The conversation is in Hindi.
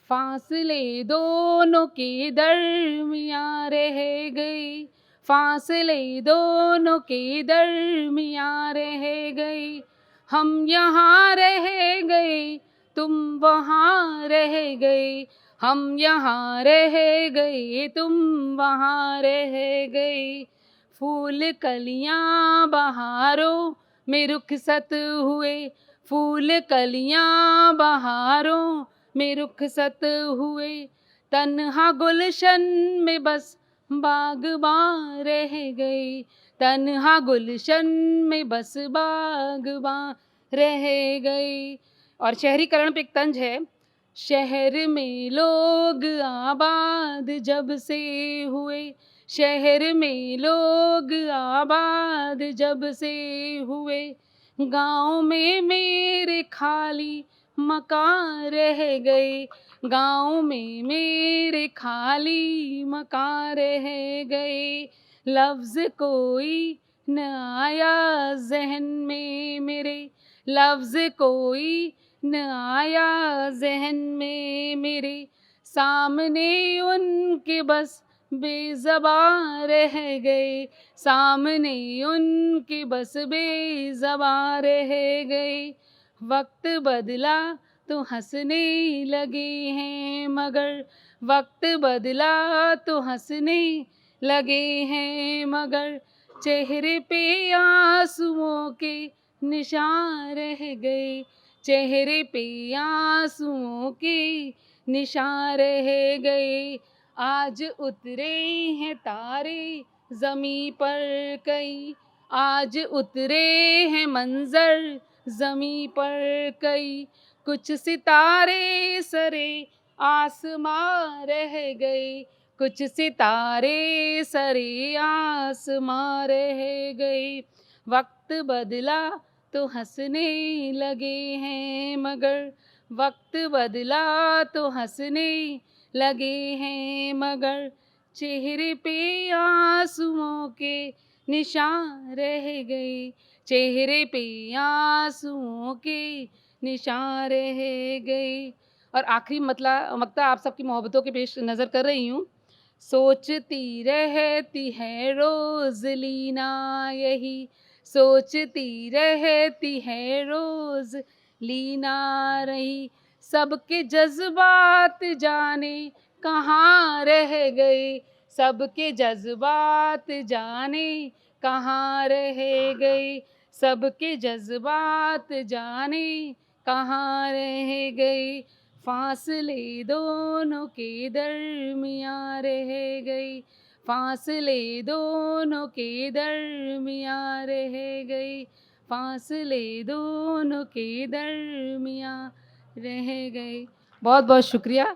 फासले दोनों के दरमियाँ रह गई, फासले दोनों के दरमियाँ रह गई। हम यहाँ रह गए, तुम वहाँ रह गए, हम यहाँ रह गए, तुम वहाँ रह गए। फूल कलियाँ बहारों में रुखसत हुए, फूल कलियाँ बहारों में रुखसत हुए। तन्हा गुलशन में बस बागबां रह गए, तन्हा गुलशन में बस बागबां रह गए। और शहरीकरण पे एक तंज है। शहर में लोग आबाद जब से हुए, शहर में लोग आबाद जब से हुए। गाँव में मेरे खाली मकान रह गए, गाँव में मेरे खाली मकान रह गए। लफ्ज़ कोई न आया ज़हन में मेरे, लफ्ज़ कोई न आया ज़हन में मेरे। सामने उनके बस बेज़बां रह गए, सामने उनके बस बेज़बां रह गए। वक्त बदला तो हंसने लगे हैं मगर, वक्त बदला तो हंसने लगे हैं मगर। चेहरे पे आंसुओं के निशान रह गए, चेहरे पे आंसुओं के निशान रह गए। आज उतरे हैं तारे ज़मीं पर कई, आज उतरे हैं मंजर ज़मीं पर कई। कुछ सितारे सरे आसमां रह गए, कुछ सितारे सरे आसमां रह गए। वक्त बदला तो हंसने लगे हैं मगर, वक्त बदला तो हंसने लगे हैं मगर। चेहरे पे आंसुओं के निशान रह गए, चेहरे पे आंसुओं के निशान रह गए। और आखिरी मक्ता आप सबकी मोहब्बतों के पेश नज़र कर रही हूँ। सोचती रहती है रोज़ लीना यही, सोचती रहती है रोज़ लीना रही। सबके जज्बात जाने कहाँ रह गए, सबके जज्बात जाने कहाँ रह गए, सबके जज्बात जाने कहाँ रह गए। फासले दोनों के दरमियाँ रह गई, फासले दोनों के दरमियाँ रह गई, फासले दोनों के दरमियाँ रह गए। बहुत बहुत शुक्रिया।